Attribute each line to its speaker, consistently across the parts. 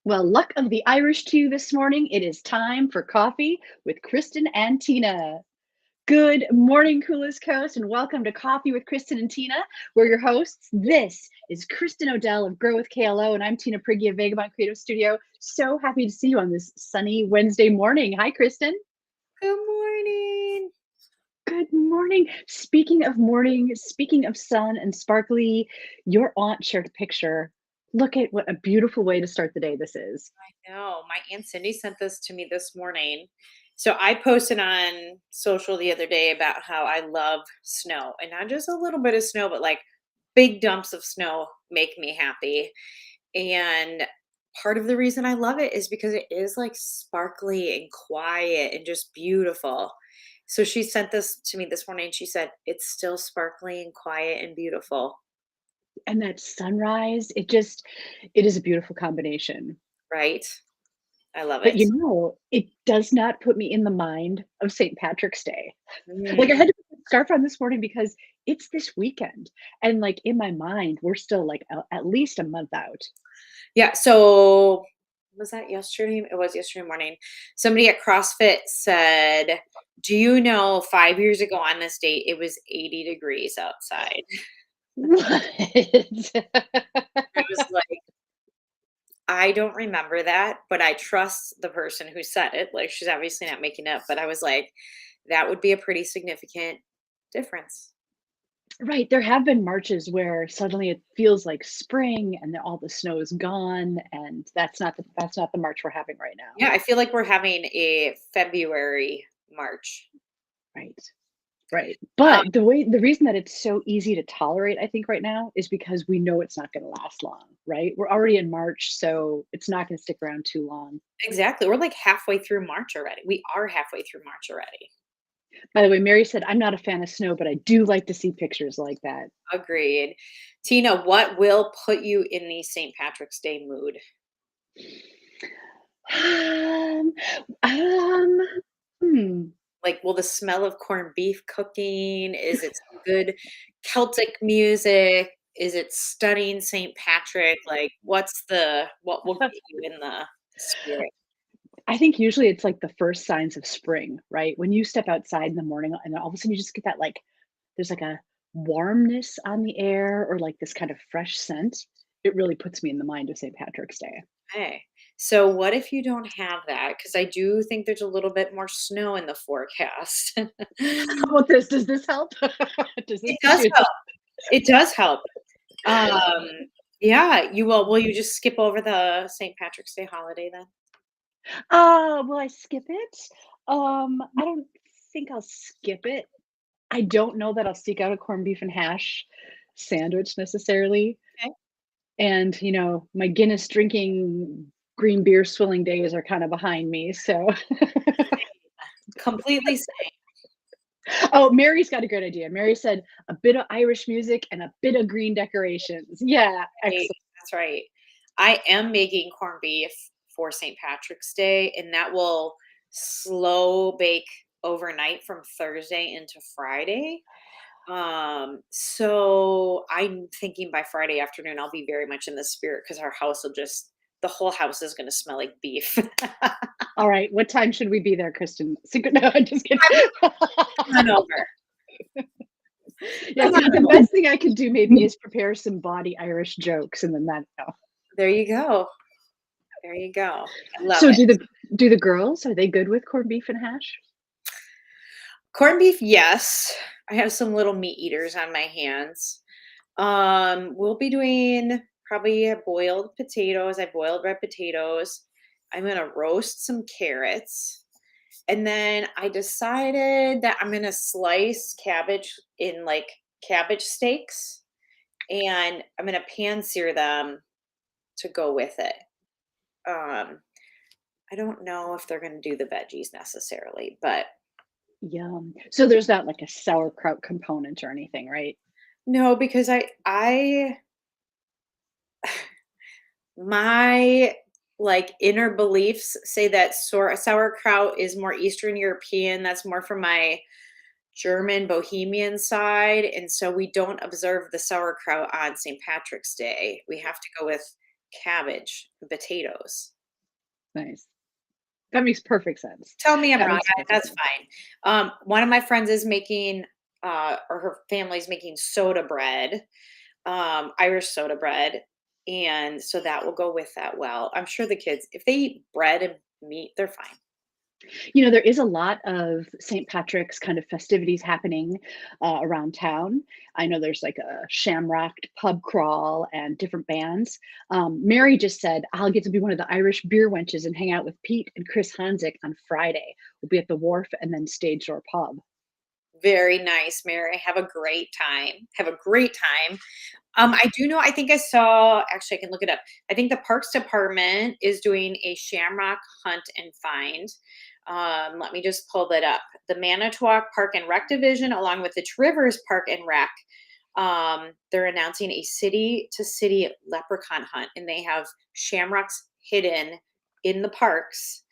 Speaker 1: Well, luck of the Irish to you this morning. It is time for coffee with Kristin and Tina. Good morning, Coolest Coast, and welcome to Coffee with Kristin and Tina. We're your hosts. This is Kristin Odell of Grow with KLO, and I'm Tina Prigge of Vagabond Creative Studio. So happy to see you on this sunny Wednesday morning. Hi, Kristin.
Speaker 2: Good morning.
Speaker 1: Good morning. Speaking of morning, speaking of sun and sparkly, your aunt shared a picture. Look at what a beautiful way to start the day this is.
Speaker 2: I know. My Aunt Cindy sent this to me this morning. So I posted on social the other day about how I love snow and not just a little bit of snow, but like big dumps of snow make me happy. And part of the reason I love it is because it is like sparkly and quiet and just beautiful. So she sent this to me this morning. She said, it's still sparkly and quiet and beautiful,
Speaker 1: And that sunrise, it is a beautiful combination.
Speaker 2: right? I love
Speaker 1: But,
Speaker 2: it.
Speaker 1: it does not put me in the mind of St. Patrick's Day. Like, I
Speaker 2: Mm.
Speaker 1: had to put the scarf on this morning because it's this weekend, and, like, in my mind, we're still, like, at least a month out.
Speaker 2: Yeah, so was that yesterday? It was yesterday morning. Somebody at CrossFit said, "Do you know 5 years ago on this date, it was 80 degrees outside?"
Speaker 1: What?
Speaker 2: I was like, "I don't remember that, but I trust the person who said it." Like, she's obviously not making it up, but I was like, "That would be a pretty significant difference."
Speaker 1: Right, there have been marches where suddenly it feels like spring and then all the snow is gone, and that's not the march we're having right now.
Speaker 2: Yeah, I feel like we're having a February March.
Speaker 1: Right. Right.
Speaker 2: Um,
Speaker 1: But the reason that it's so easy to tolerate, I think, right now is because we know it's not gonna last long, right? We're already in March, so it's not gonna stick around too long.
Speaker 2: exactly. We're like halfway through March already. We are halfway through March already.
Speaker 1: By the way, Mary said, "I'm not a fan of snow, but I do like to see pictures like that."
Speaker 2: Agreed. Tina, what will put you in the St. Patrick's Day mood?
Speaker 1: Um, um, hmm.
Speaker 2: Like, will the smell of corned beef cooking? Is it some good Celtic music? Is it studying St. Patrick? Like, what will get you in the spirit?
Speaker 1: I think usually it's like the first signs of spring, right? When you step outside in the morning and all of a sudden you just get that, like there's like a warmness on the air or like this kind of fresh scent. It really puts me in the mind of St. Patrick's Day.
Speaker 2: Okay. So what if you don't have that? Because I do think there's a little bit more snow in the forecast.
Speaker 1: How about this? Does this help? Does this
Speaker 2: It
Speaker 1: put
Speaker 2: does
Speaker 1: you
Speaker 2: help. It does help. Um, yeah, will you just skip over the St. Patrick's Day holiday then?
Speaker 1: will I skip it? I don't think I'll skip it. I don't know that I'll seek out a corned beef and hash sandwich necessarily.
Speaker 2: Okay.
Speaker 1: And, my Guinness drinking, green beer swilling days are kind of behind me. So,
Speaker 2: Completely same.
Speaker 1: oh, Mary's got a great idea. Mary said a bit of Irish music and a bit of green decorations. Yeah,
Speaker 2: Right,
Speaker 1: excellent.
Speaker 2: that's right. I am making corned beef for St. Patrick's Day, and that will slow bake overnight from Thursday into Friday. So I'm thinking by Friday afternoon, I'll be very much in the spirit because the whole house is gonna smell like beef.
Speaker 1: All right, what time should we be there, Kristen? Secret no, I'm just kidding.
Speaker 2: Come on over.
Speaker 1: Yeah,
Speaker 2: Come on
Speaker 1: the
Speaker 2: over.
Speaker 1: best thing I could do maybe is prepare some bawdy Irish jokes and then that oh.
Speaker 2: There you go. There you go. I love
Speaker 1: So
Speaker 2: it.
Speaker 1: do the girls, are they good with corned beef and hash?
Speaker 2: Corned beef, yes. I have some little meat eaters on my hands. We'll be doing probably boiled potatoes. I boiled red potatoes. I'm gonna roast some carrots. And then I decided that I'm gonna slice cabbage in like cabbage steaks and I'm gonna pan sear them to go with it. Um, I don't know if they're gonna do the veggies necessarily, but
Speaker 1: Yum. So there's not like a sauerkraut component or anything, right?
Speaker 2: no, because I my like inner beliefs say that sauerkraut is more Eastern European. That's more from my German Bohemian side. And so we don't observe the sauerkraut on St. Patrick's Day. We have to go with cabbage and potatoes.
Speaker 1: Nice. That makes perfect sense.
Speaker 2: Tell me I'm
Speaker 1: That
Speaker 2: wrong,
Speaker 1: makes perfect
Speaker 2: that's
Speaker 1: sense.
Speaker 2: fine. One of my friends is making, or her family's making soda bread, Irish soda bread, and so that will go with that well. I'm sure the kids, if they eat bread and meat, they're fine.
Speaker 1: There is a lot of St. Patrick's kind of festivities happening around town. I know there's like a Shamrock pub crawl and different bands. Mary just said, I'll get to be one of the Irish beer wenches and hang out with Pete and Chris Hanzik on Friday. We'll be at the Wharf and then Stage Door Pub.
Speaker 2: Very nice, Mary. Have a great time. Have a great time. I do know, I think I saw, actually, I can look it up. I think the Parks Department is doing a Shamrock hunt and find. Let me just pull that up. The Manitowoc Park and Rec Division, along with the Rivers Park and Rec, they're announcing a city to city leprechaun hunt, and they have shamrocks hidden in the parks.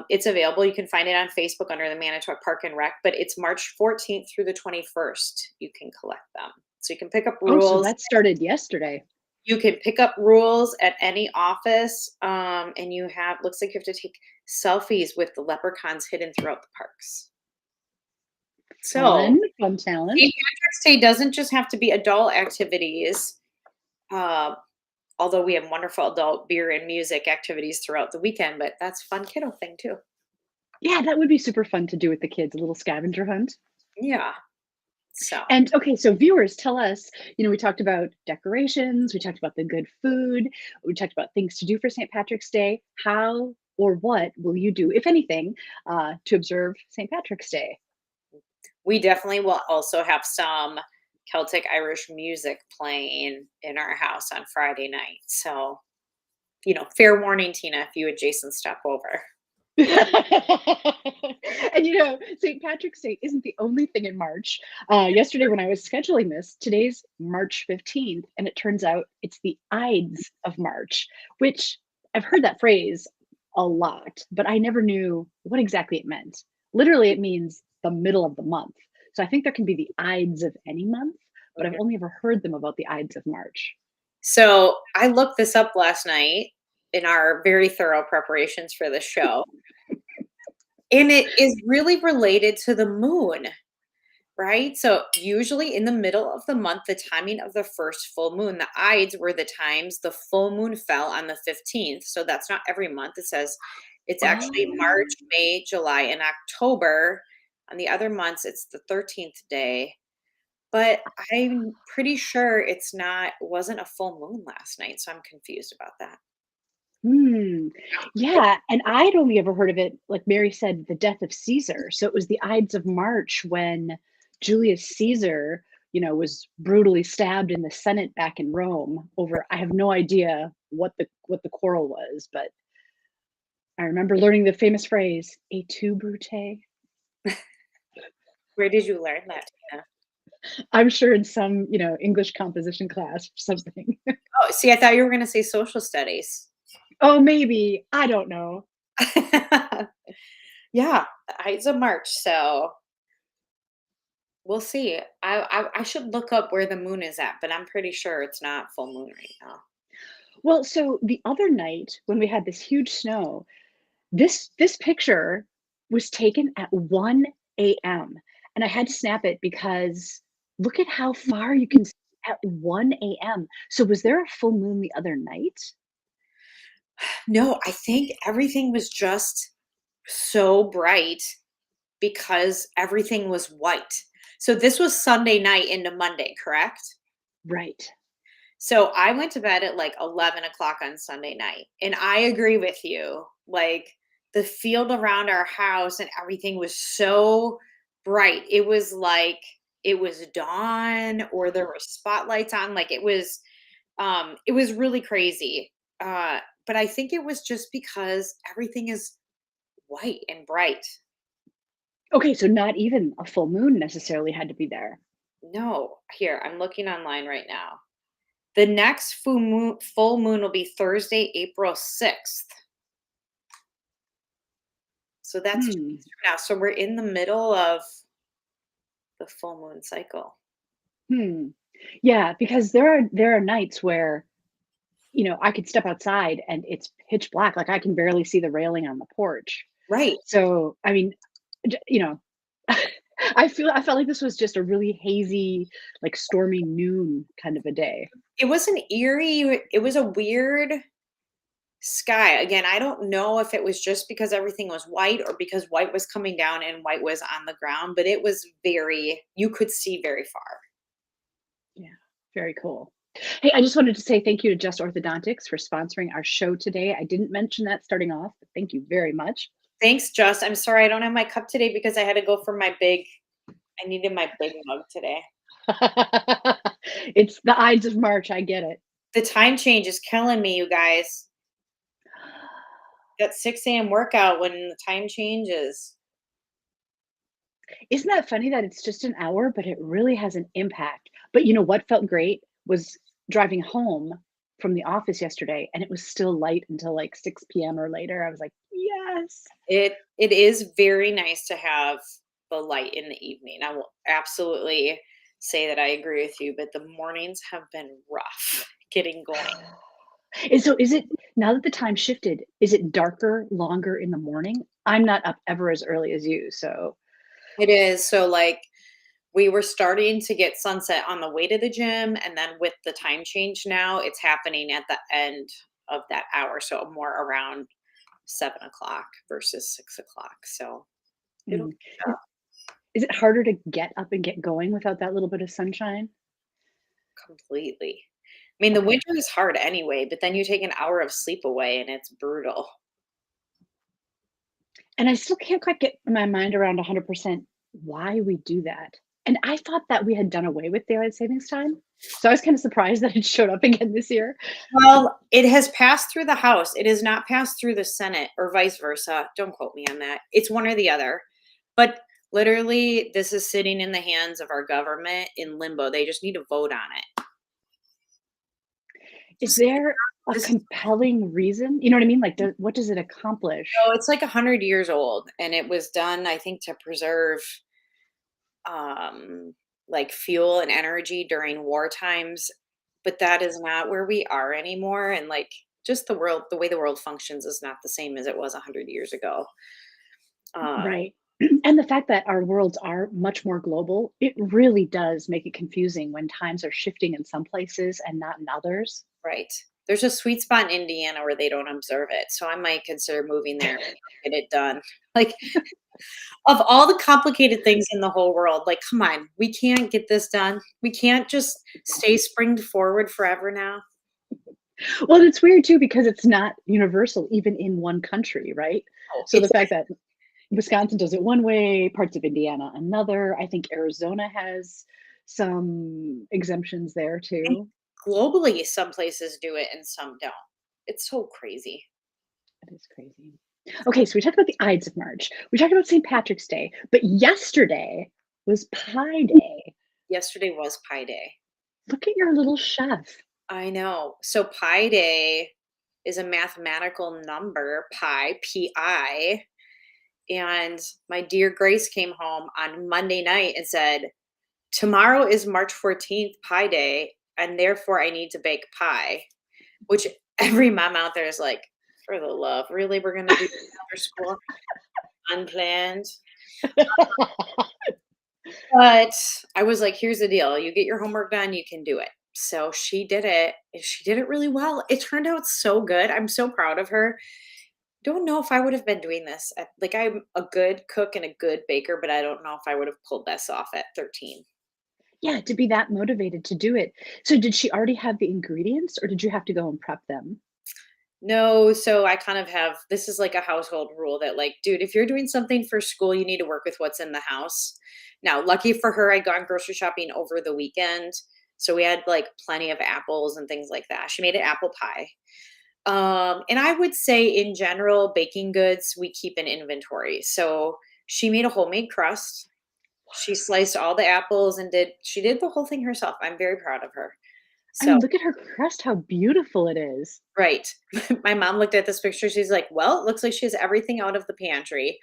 Speaker 2: It's available. You can find it on Facebook under the Manitowoc Park and Rec, but it's March 14th through the 21st. You can collect them. So you can pick up
Speaker 1: Oh, so
Speaker 2: rules.
Speaker 1: that started yesterday.
Speaker 2: You can pick up rules at any office, and looks like you have to take selfies with the leprechauns hidden throughout the parks. So
Speaker 1: Fun talent.
Speaker 2: St. Patrick's Day doesn't just have to be adult activities, uh, although we have wonderful adult beer and music activities throughout the weekend, but that's a fun kiddo thing too.
Speaker 1: Yeah, that would be super fun to do with the kids, a little scavenger hunt.
Speaker 2: Yeah. So
Speaker 1: And okay, so viewers, tell us, we talked about decorations, we talked about the good food, we talked about things to do for St. Patrick's Day. How or what will you do, if anything, to observe St. Patrick's Day?
Speaker 2: we definitely will also have some Celtic Irish music playing in our house on Friday night. So, fair warning, Tina, if you and Jason stop over.
Speaker 1: And St. Patrick's Day isn't the only thing in March. Yesterday, when I was scheduling this, today's March 15th, and it turns out it's the Ides of March, which I've heard that phrase a lot, but I never knew what exactly it meant. Literally, it means the middle of the month. So I think there can be the Ides of any month, but I've
Speaker 2: Mhm.
Speaker 1: only ever heard them about the Ides of March.
Speaker 2: So I looked this up last night in our very thorough preparations for the show, and it is really related to the moon. Right? So usually in the middle of the month, the timing of the first full moon, the Ides were the times the full moon fell on the 15th. So that's not every month. It says it's actually
Speaker 1: Oh.
Speaker 2: March, May, July, and October. On the other months, it's the 13th day. But I'm pretty sure wasn't a full moon last night. So I'm confused about that.
Speaker 1: Hmm. Yeah, and I'd only ever heard of it, like Mary said, the death of Caesar. So it was the Ides of March when Julius Caesar, was brutally stabbed in the Senate back in Rome over, I have no idea what the quarrel was, but I remember learning the famous phrase, "Et tu, Brute?"
Speaker 2: Where did you learn that, Tina?
Speaker 1: I'm sure in some, English composition class or something.
Speaker 2: Oh, see, I thought you were going to say social studies.
Speaker 1: Oh, maybe. I don't know.
Speaker 2: Yeah, Ides of March. So we'll see. I should look up where the moon is at, but I'm pretty sure it's not full moon right now.
Speaker 1: Well, so the other night when we had this huge snow, this picture was taken at 1 a.m., and I had to snap it because look at how far you can see at 1 a.m. So was there a full moon the other night?
Speaker 2: No, I think everything was just so bright because everything was white. So this was Sunday night into Monday, correct?
Speaker 1: Right.
Speaker 2: So I went to bed at like 11 o'clock on Sunday night. And I agree with you. Like the field around our house and everything was so bright. It was like it was dawn or there were spotlights on. Like it was really crazy. But I think it was just because everything is white and bright.
Speaker 1: Okay, so not even a full moon necessarily had to be there.
Speaker 2: No, here, I'm looking online right now. The next full moon will be Thursday, April 6th. So that's 2
Speaker 1: Hmm.
Speaker 2: weeks from now. So we're in the middle of the full moon cycle.
Speaker 1: Hmm. Yeah, because there are nights where I could step outside and it's pitch black. Like I can barely see the railing on the porch.
Speaker 2: Right.
Speaker 1: So, I mean, j you know, I felt like this was just a really hazy, like, stormy noon kind of a day.
Speaker 2: It was an eerie, it was a weird sky. Again, I don't know if it was just because everything was white or because white was coming down and white was on the ground, but it was very, you could see very far.
Speaker 1: Yeah, very cool. Hey, I just wanted to say thank you to Just Orthodontics for sponsoring our show today. I didn't mention that starting off, but thank you very much.
Speaker 2: Thanks, Just. I'm sorry I don't have my cup today because I had to go for my big, I needed my big mug today.
Speaker 1: It's the Ides of March, I get it.
Speaker 2: The time change is killing me, you guys. That 6 a.m. workout when the time changes.
Speaker 1: Isn't that funny that it's just an hour, but it really has an impact? But you know what felt great was driving home from the office yesterday, and it was still light until like 6 p.m. or later. I was like, "Yes."
Speaker 2: It is very nice to have the light in the evening. I will absolutely say that I agree with you, but the mornings have been rough getting going.
Speaker 1: And so is it now that the time shifted, is it darker longer in the morning? I'm not up ever as early as you, so
Speaker 2: It is. So like we were starting to get sunset on the way to the gym, and then with the time change now, it's happening at the end of that hour. So more around 7 o'clock versus 6 o'clock. So it'll
Speaker 1: mm.
Speaker 2: catch
Speaker 1: I
Speaker 2: up
Speaker 1: is it harder to get up and get going without that little bit of sunshine?
Speaker 2: completely. I mean, the
Speaker 1: Okay.
Speaker 2: winter is hard anyway, but then you take an hour of sleep away and it's brutal.
Speaker 1: And I still can't quite get my mind around 100% why we do that. And I thought that we had done away with daylight savings time. So I was kind of surprised that it showed up again this year.
Speaker 2: Well, it has passed through the House. It has not passed through the Senate or vice versa. Don't quote me on that. It's one or the other. But literally, this is sitting in the hands of our government in limbo. They just need to vote on it.
Speaker 1: Is
Speaker 2: Just
Speaker 1: there a
Speaker 2: this is
Speaker 1: compelling reason? You know what I mean? Like, what does it accomplish?
Speaker 2: so it's like 100 years old, and it was done, I think, to preserve um like fuel and energy during war times, but that is not where we are anymore. And like just the way the world functions is not the same as it was 100 years ago. Um,
Speaker 1: Right. And the fact that our worlds are much more global, it really does make it confusing when times are shifting in some places and not in others.
Speaker 2: right. There's a sweet spot in Indiana where they don't observe it. So I might consider moving there and get it done. Like of all the complicated things in the whole world, like come on, we can't get this done. We can't just stay springed forward forever now.
Speaker 1: Well, it's weird too because it's not universal even in one country, right?
Speaker 2: Oh,
Speaker 1: So the
Speaker 2: it's
Speaker 1: fact that Wisconsin does it one way, parts of Indiana another. I think Arizona has some exemptions there
Speaker 2: and
Speaker 1: too.
Speaker 2: globally, some places do it and some don't. It's so crazy.
Speaker 1: It is crazy. Okay, so we talked about the Ides of March. We talked about St. Patrick's Day, but yesterday was Pi Day.
Speaker 2: Yesterday was Pi Day.
Speaker 1: Look at your little chef.
Speaker 2: I know. So Pi Day is a mathematical number, pi, Pi. And my dear Grace came home on Monday night and said, tomorrow is March 14th, Pi Day, and therefore I need to bake pie, which every mom out there is like, for the love, really? We're going to do this after school? Unplanned. But I was like, here's the deal. You get your homework done, you can do it. So she did it, and she did it really well. It turned out so good. I'm so proud of her. Don't know if I would have been doing this. Like, I'm a good cook and a good baker, but I don't know if I would have pulled this off at 13.
Speaker 1: Yeah, to be that motivated to do it. So did she already have the ingredients or did you have to go and prep them?
Speaker 2: No, so I kind of have this is like a household rule that, like, dude, if you're doing something for school, you need to work with what's in the house. Now, lucky for her, I'd gone grocery shopping over the weekend. So we had like plenty of apples and things like that. She made an apple pie. And I would say in general, baking goods, we keep an inventory. So she made a homemade crust. She sliced all the apples and she did the whole thing herself. I'm very proud of her.
Speaker 1: I
Speaker 2: So,
Speaker 1: mean, look at her crust, how beautiful it is.
Speaker 2: right. My mom looked at this picture. She's like, well, it looks like she has everything out of the pantry.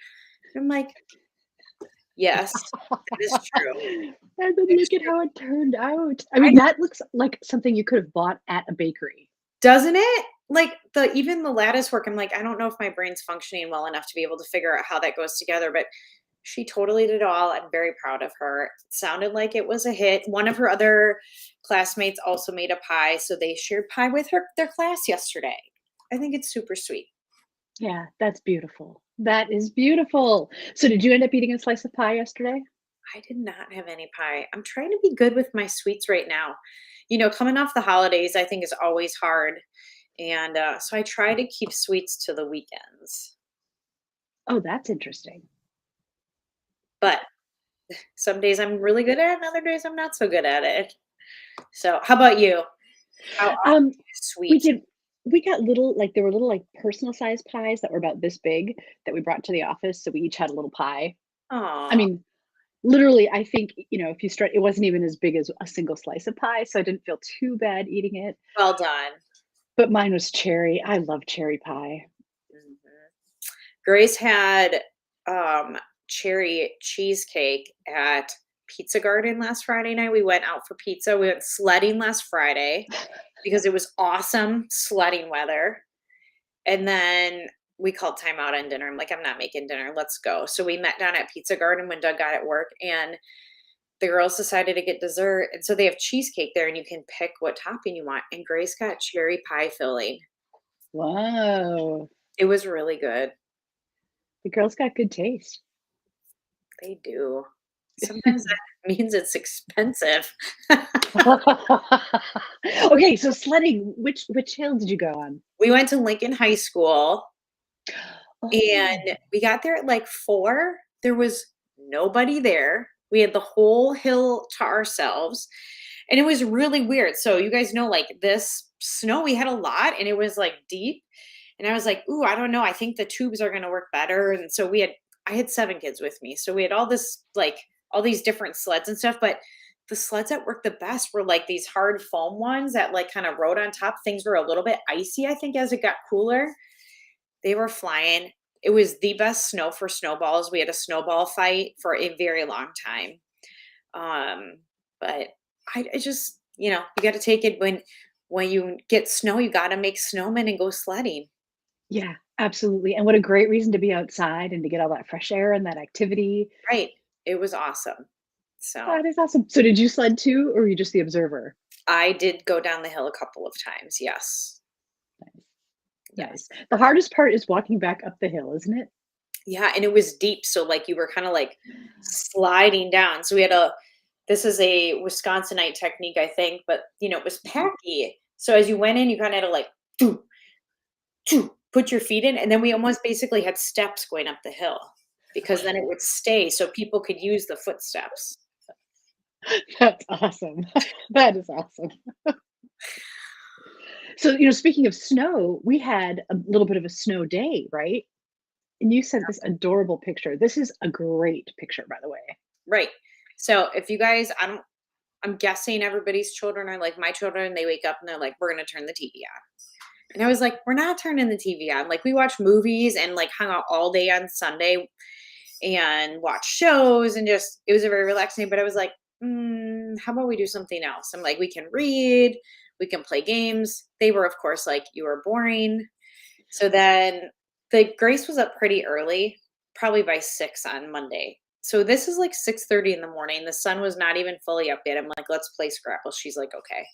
Speaker 2: I'm like, yes, that is true.
Speaker 1: And then
Speaker 2: That is
Speaker 1: look at
Speaker 2: true.
Speaker 1: how it turned out. I
Speaker 2: I
Speaker 1: mean, that looks like something you could have bought at a bakery.
Speaker 2: Doesn't it? Like, even the lattice work, I'm like, I don't know if my brain's functioning well enough to be able to figure out how that goes together, but she totally did it all. I'm very proud of her. It sounded like it was a hit. One of her other classmates also made a pie, so they shared pie with their class yesterday. I think it's super sweet.
Speaker 1: Yeah, that's beautiful. That is beautiful. So did you end up eating a slice of pie yesterday?
Speaker 2: I did not have any pie. I'm trying to be good with my sweets right now. Coming off the holidays, I think is always hard. And so I try to keep sweets to the weekends.
Speaker 1: Oh, that's interesting.
Speaker 2: But some days I'm really good at it, and other days I'm not so good at it. So, how about you? How often
Speaker 1: Um,
Speaker 2: do you
Speaker 1: we
Speaker 2: sweet?
Speaker 1: did we got little like, there were little, like, personal sized pies that were about this big that we brought to the office, so we each had a little pie. I
Speaker 2: Aw,
Speaker 1: mean, literally, I think, if you start it wasn't even as big as a single slice of pie, so I didn't feel too bad eating it,
Speaker 2: well done.
Speaker 1: but mine was cherry. I love cherry pie.
Speaker 2: Mhm. Grace had um, cherry cheesecake at Pizza Garden last Friday night. We went out for pizza. We went sledding last Friday because it was awesome sledding weather. And then we called time out on dinner. I'm like, I'm not making dinner. Let's go. So we met down at Pizza Garden when Doug got at work, and the girls decided to get dessert. And so they have cheesecake there, and you can pick what topping you want. And Grace got cherry pie filling.
Speaker 1: Whoa.
Speaker 2: It was really good.
Speaker 1: The girl's got good taste.
Speaker 2: They do. Sometimes that means it's expensive.
Speaker 1: Okay, so sledding, which hill did you go on?
Speaker 2: We went to Lincoln High School,
Speaker 1: Oh,
Speaker 2: and we got there at like 4. There was nobody there. We had the whole hill to ourselves, and it was really weird. So you guys know, like, this snow, we had a lot, and it was like deep. And I was like, "Ooh, I don't know. I think the tubes are gonna work better." And so I had 7 kids with me. So we had all these different sleds and stuff, but the sleds that worked the best were like these hard foam ones that like kind of rode on top. Things were a little bit icy, I think, as it got cooler. They were flying. It was the best snow for snowballs. We had a snowball fight for a very long time. But I just, you got to take it when you get snow, you got to make snowmen and go sledding.
Speaker 1: yeah, absolutely, and what a great reason to be outside and to get all that fresh air and that activity.
Speaker 2: Right. It was awesome. So
Speaker 1: That is awesome. So did you sled too, or were you just the observer?
Speaker 2: I did go down the hill a couple of times. Yes.
Speaker 1: Nice, nice.
Speaker 2: Yes.
Speaker 1: The hardest part is walking back up the hill, isn't it?
Speaker 2: Yeah. And it was deep. So like you were kind of like sliding down. So this is a Wisconsinite technique, I think, but it was packy. So as you went in, you kind of had to like doo, doo, put your feet in. And then we almost basically had steps going up the hill because then it would stay so people could use the footsteps.
Speaker 1: That's awesome. That is awesome. So, speaking of snow, we had a little bit of a snow day, right? And you sent this adorable picture. This is a great picture, by the way.
Speaker 2: Right. So if you guys, I'm guessing everybody's children are like my children. They wake up and they're like, we're going to turn the TV on. And I was like, we're not turning the TV on. Like, we watch movies and like hung out all day on Sunday and watch shows, and just, it was a very relaxing day. But I was like, how about we do something else? I'm like, we can read, we can play games. They were, of course, like, you are boring. So then the Grace was up pretty early, probably by 6 on Monday. So this is like 6:30 in the morning. The sun was not even fully up yet. I'm like, let's play Scrabble. She's like, okay.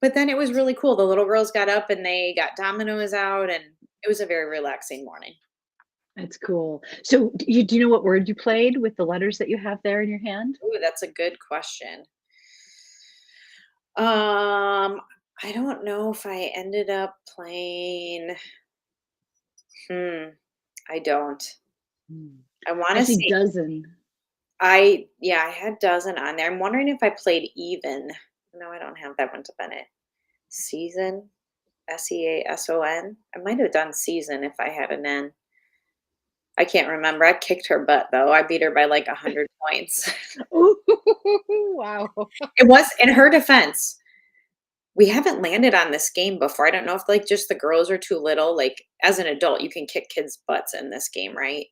Speaker 2: But then it was really cool. The little girls got up and they got dominoes out, and it was a very relaxing morning.
Speaker 1: That's cool. So, do you know what word you played with the letters that you have there in your hand?
Speaker 2: Ooh, that's a good question. Um, I don't know if I ended up playing. Hmm, I don't.
Speaker 1: Hmm.
Speaker 2: I want
Speaker 1: I
Speaker 2: to
Speaker 1: see
Speaker 2: say
Speaker 1: dozen.
Speaker 2: yeah, I had dozen on there. I'm wondering if I played even. No, I don't have that one to Bennett. Season, Season. I might have done season if I had an N. I can't remember. I kicked her butt though. I beat her by like 100 points.
Speaker 1: Ooh, wow.
Speaker 2: It was in her defense. We haven't landed on this game before. I don't know if like just the girls are too little. Like, as an adult, you can kick kids' butts in this game, right?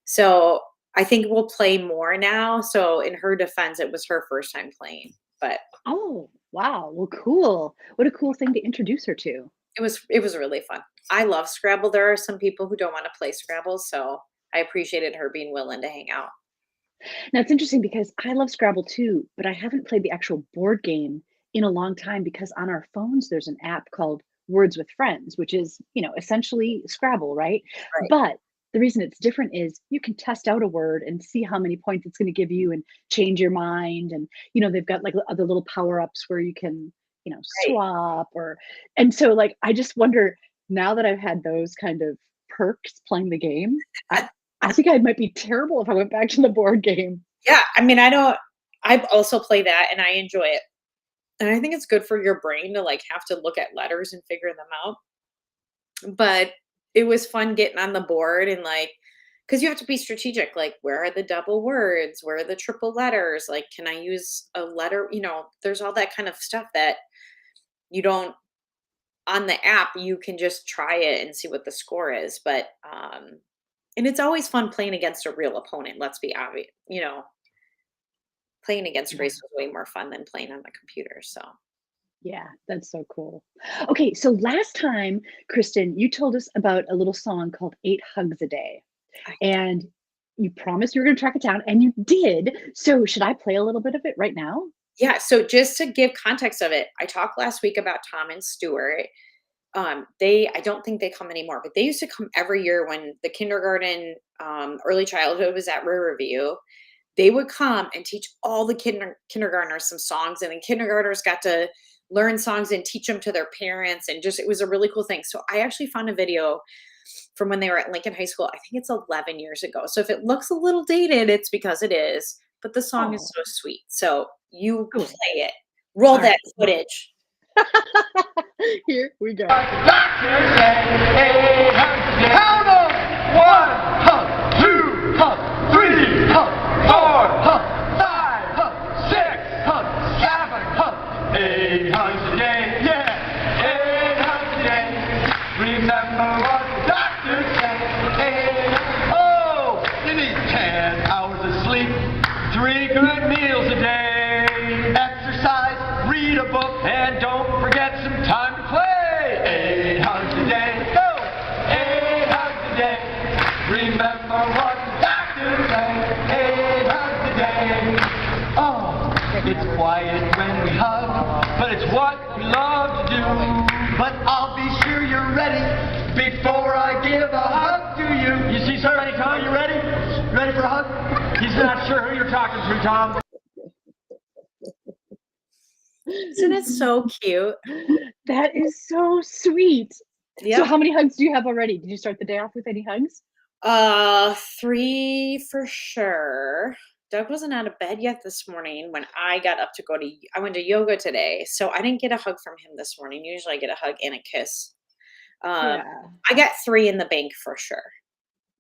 Speaker 2: So I think we'll play more now. So in her defense, it was her first time playing. But
Speaker 1: Oh. Wow. Well, cool. What a cool thing to introduce her to.
Speaker 2: It was really fun. I love Scrabble. There are some people who don't want to play Scrabble, so I appreciated her being willing to hang out.
Speaker 1: Now it's interesting because I love Scrabble too, but I haven't played the actual board game in a long time because on our phones there's an app called Words with Friends, which is, essentially Scrabble, right?
Speaker 2: Right.
Speaker 1: But the reason it's different is you can test out a word and see how many points it's going to give you and change your mind. And, they've got like other little power ups where you can,
Speaker 2: Right.
Speaker 1: swap and so like, I just wonder now that I've had those kind of perks playing the game, I think I might be terrible if I went back to the board game.
Speaker 2: Yeah, I mean, I also play that and I enjoy it. And I think it's good for your brain to like have to look at letters and figure them out. But it was fun getting on the board and like, because you have to be strategic. Like, where are the double words? Where are the triple letters? Like, can I use a letter? There's all that kind of stuff that you don't on the app. You can just try it and see what the score is. But and it's always fun playing against a real opponent. Let's be obvious. Playing against
Speaker 1: Yeah.
Speaker 2: Grace was way more fun than playing on the computer. So
Speaker 1: Yeah, that's so cool. Okay, so last time, Kristen, you told us about a little song called 8 Hugs a Day,
Speaker 2: I
Speaker 1: and you promised you were gonna track it down, and you did. So should I play a little bit of it right now?
Speaker 2: Yeah, so just to give context of it, I talked last week about Tom and Stuart. I don't think they come anymore, but they used to come every year when the kindergarten, early childhood was at Riverview. They would come and teach all the kindergartners some songs, and then kindergartners got to learn songs and teach them to their parents, and just it was a really cool thing. So I actually found a video from when they were at Lincoln High School. I think it's 11 years ago. So if it looks a little dated, it's because it is, but the song is
Speaker 1: Oh,
Speaker 2: so sweet. So you
Speaker 1: cool.
Speaker 2: play it. Roll
Speaker 1: All right.
Speaker 2: that footage.
Speaker 1: Here we go.
Speaker 3: Doctor said, hey, count 'em. 1 hug, 2 hug, 3 hug, 4 hug, 5 hug, 6 hug, 7 hug, 8 hugs a day, yeah, 8 hugs a day. Remember what the doctor said, hey, oh, you need 10 hours of sleep, 3 good meals a day, exercise, read a book, and don't forget some time to play. 8 hugs a day, go! 8 hugs a day. Remember what the doctor said. 8 hugs a day. Oh, it's quiet when we hug, but it's what we love to do. But I'll be sure you're ready before I give a hug to you. You see, sir, Tom, you ready? Ready for a hug? He's not sure who you're talking to, Tom.
Speaker 2: Isn't it so cute?
Speaker 1: That is so sweet. So
Speaker 2: Yep.
Speaker 1: how many hugs do you have already? Did you start the day off with any hugs?
Speaker 2: 3 for sure. Doug wasn't out of bed yet this morning when I got up to I went to yoga today, so I didn't get a hug from him this morning. Usually I get a hug and a kiss. Um,
Speaker 1: Yeah.
Speaker 2: I got 3 in the bank for sure.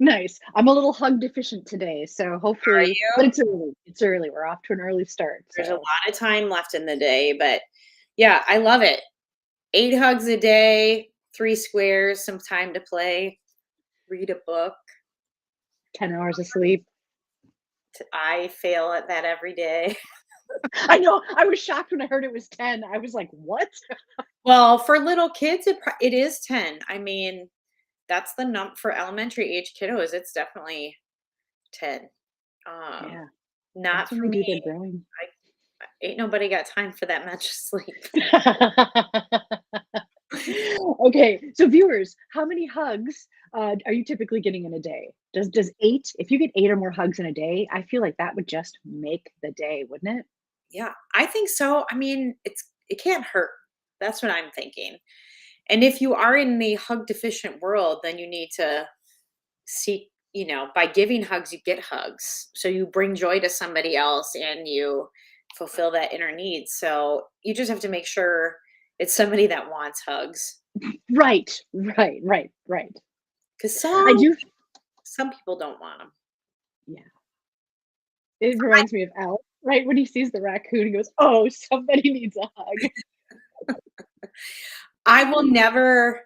Speaker 1: Nice. I'm a little hug deficient today, so
Speaker 2: Are
Speaker 1: hopefully, but
Speaker 2: you?
Speaker 1: it's early. It's early. We're off to an early start.
Speaker 2: There's a
Speaker 1: So
Speaker 2: lot of time left in the day, but yeah, I love it. 8 hugs a day, 3 squares, some time to play, read a book.
Speaker 1: 10 hours of sleep.
Speaker 2: I fail at that every day.
Speaker 1: I know. I was shocked when I heard it was 10. I was like, "What?"
Speaker 2: Well, for little kids, it is 10. I mean, that's the for elementary age kiddos. It's definitely 10. Um,
Speaker 1: Yeah,
Speaker 2: Not
Speaker 1: that's when
Speaker 2: for
Speaker 1: they do their
Speaker 2: me.
Speaker 1: growing.
Speaker 2: Ain't nobody got time for that much sleep.
Speaker 1: Okay, so viewers, how many hugs, are you typically getting in a day? Does 8 if you get 8 or more hugs in a day, I feel like that would just make the day, wouldn't it?
Speaker 2: Yeah, I think so. I mean, it can't hurt. That's what I'm thinking. And if you are in the hug deficient world, then you need to seek, by giving hugs, you get hugs. So you bring joy to somebody else and you fulfill that inner need. So you just have to make sure it's somebody that wants hugs.
Speaker 1: Right, right, right, right.
Speaker 2: Because
Speaker 1: I do
Speaker 2: some people don't want them.
Speaker 1: yeah. It reminds me of Al, right? When he sees the raccoon, he goes, "Oh, somebody needs a hug."
Speaker 2: I would never,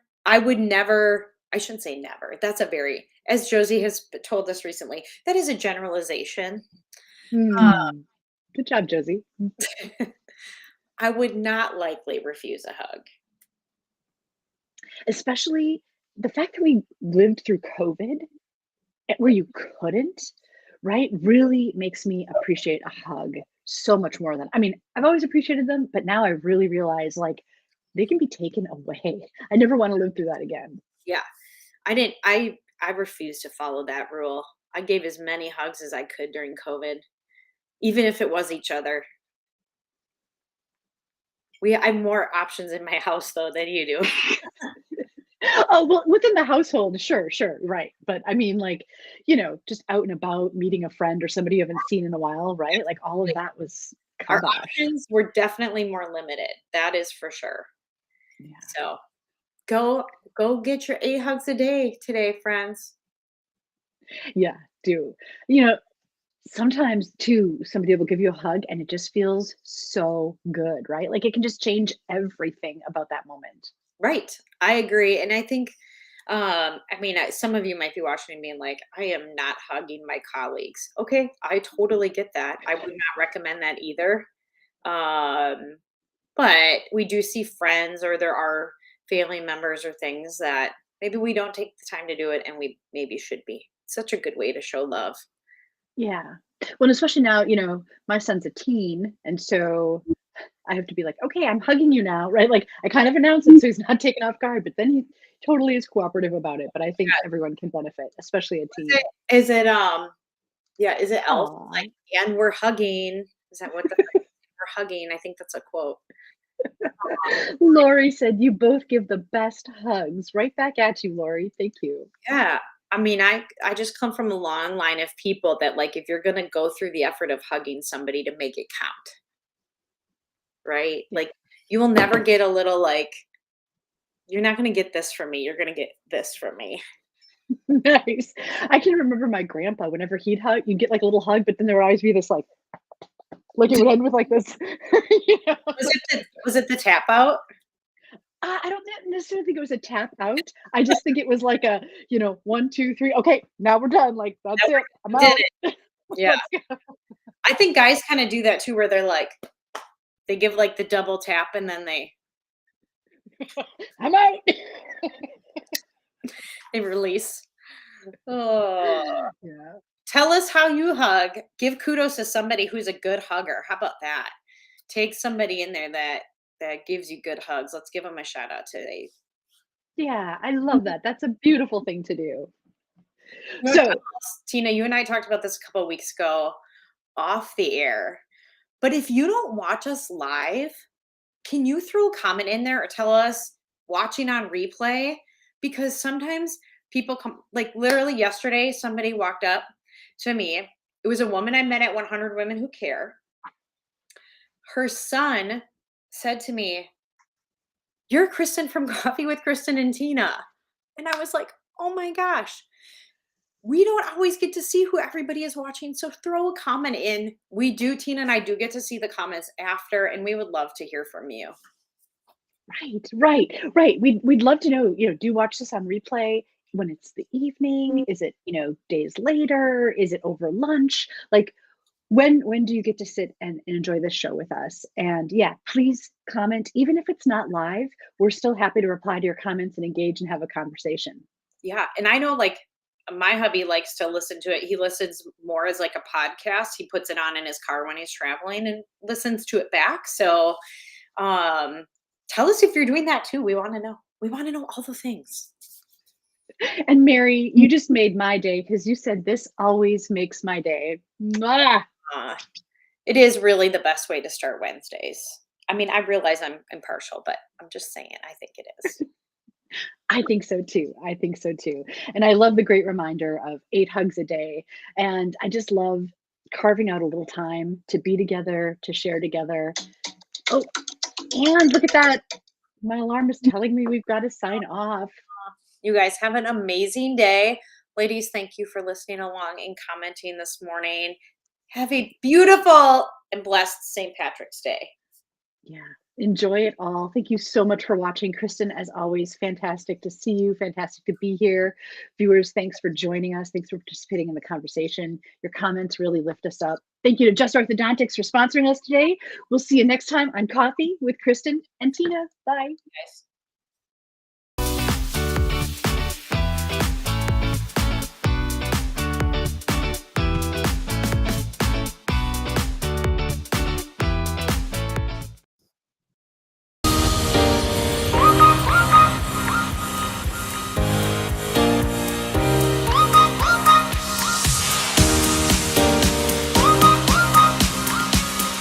Speaker 2: I shouldn't say never. That's as Josie has told us recently, that is a generalization. Uh,
Speaker 1: Hmm. Good job, Josie.
Speaker 2: I would not likely refuse a hug.
Speaker 1: Especially the fact that we lived through COVID, where you couldn't, right, really makes me appreciate a hug so much more than I mean, I've always appreciated them, but now I really realize, like, they can be taken away. I never wanna live through that again.
Speaker 2: Yeah. I refuse to follow that rule. I gave as many hugs as I could during COVID, even if it was each other. I have more options in my house though than you do.
Speaker 1: Oh, well, within the household, sure, sure, right, but I mean, like, just out and about, meeting a friend or somebody you haven't seen in a while, right? Like, all of
Speaker 2: Like,
Speaker 1: that was
Speaker 2: our
Speaker 1: kibosh.
Speaker 2: options were definitely more limited. That is for sure.
Speaker 1: Yeah.
Speaker 2: So go go get your 8 hugs a day today, friends.
Speaker 1: Yeah, do. You know, sometimes too, somebody will give you a hug and it just feels so good, right? Like, it can just change everything about that moment.
Speaker 2: Right. I agree. And I think, I mean, some of you might be watching and being like, I am not hugging my colleagues. Okay. I totally get that. I would not recommend that either. Um, but we do see friends or there are family members or things that maybe we don't take the time to do it and we maybe should be. Such a good way to show love.
Speaker 1: Yeah. Well, and especially now, my son's a teen, and so I have to be like, "Okay, I'm hugging you now," right? Like, I kind of announce it so he's not taken off guard, but then he totally is cooperative about it, but I think everyone can benefit, especially a
Speaker 2: Is
Speaker 1: teen.
Speaker 2: it, yeah, is it Elf?
Speaker 1: Aw.
Speaker 2: Like, and we're hugging. Is that what the we're hugging? I think that's a quote.
Speaker 1: Lori said, "You both give the best hugs." Right back at you, Lori. Thank you.
Speaker 2: Yeah. I mean, I just come from a long line of people that like if you're gonna go through the effort of hugging somebody to make it count, right?
Speaker 1: Yeah.
Speaker 2: Like you will never get a little like, you're not gonna get this from me, you're gonna get this from me.
Speaker 1: Nice. I can remember my grandpa, whenever he'd hug, you'd get, like, a little hug, but then there would always be this, like, it would end with, like, this, you know?
Speaker 2: Was it the tap out?
Speaker 1: I don't necessarily think it was a tap out. I just think it was like a, 1, 2, 3, "Okay, now we're done." Like, "That's
Speaker 2: That
Speaker 1: it. I'm
Speaker 2: did
Speaker 1: out.
Speaker 2: it. Yeah.
Speaker 1: Let's go."
Speaker 2: I think guys kind of do that too, where they're like, they give like the double tap and then
Speaker 1: I'm out.
Speaker 2: they release. Oh.
Speaker 1: Yeah.
Speaker 2: Tell us how you hug. Give kudos to somebody who's a good hugger. How about that? Take somebody in there that gives you good hugs. Let's give them a shout out today.
Speaker 1: Yeah, I love that. That's a beautiful thing to do.
Speaker 2: You know,
Speaker 1: So
Speaker 2: Tina, you and I talked about this a couple of weeks ago off the air. But if you don't watch us live, can you throw a comment in there or tell us watching on replay? Because sometimes people come, like literally yesterday, somebody walked up to me. It was a woman I met at 100 Women Who Care. Her son said to me, "You're Kristen from Coffee with Kristen and Tina." And I was like, oh my gosh, we don't always get to see who everybody is watching. So throw a comment in. We do, Tina and I do get to see the comments after, and we would love to hear from you.
Speaker 1: right, right, right. We'd love to know, do you watch this on replay when it's the evening? Is it, days later? Is it over lunch? Like, when do you get to sit and enjoy this show with us? And yeah, please comment. Even if it's not live, we're still happy to reply to your comments and engage and have a conversation.
Speaker 2: Yeah. And I know like my hubby likes to listen to it. He listens more as like a podcast. He puts it on in his car when he's traveling and listens to it back. So um tell us if you're doing that too. We want to know. We want to know all the things.
Speaker 1: And Mary, you just made my day because you said this always makes my day. Mwah!
Speaker 2: Uh, it is really the best way to start Wednesdays. I mean, I realize I'm impartial, but I'm just saying, I think it is.
Speaker 1: I think so too. I think so too. And I love the great reminder of 8 hugs a day. And I just love carving out a little time to be together, to share together. Oh, and look at that. My alarm is telling me we've got to sign off.
Speaker 2: You guys have an amazing day. Ladies, thank you for listening along and commenting this morning. Have a beautiful and blessed St. Patrick's Day.
Speaker 1: Yeah. Enjoy it all. Thank you so much for watching, Kristin. As always, fantastic to see you. Fantastic to be here. Viewers, thanks for joining us. Thanks for participating in the conversation. Your comments really lift us up. Thank you to Just Orthodontics for sponsoring us today. We'll see you next time on Coffee with Kristin and Tina. Bye.
Speaker 2: Guys.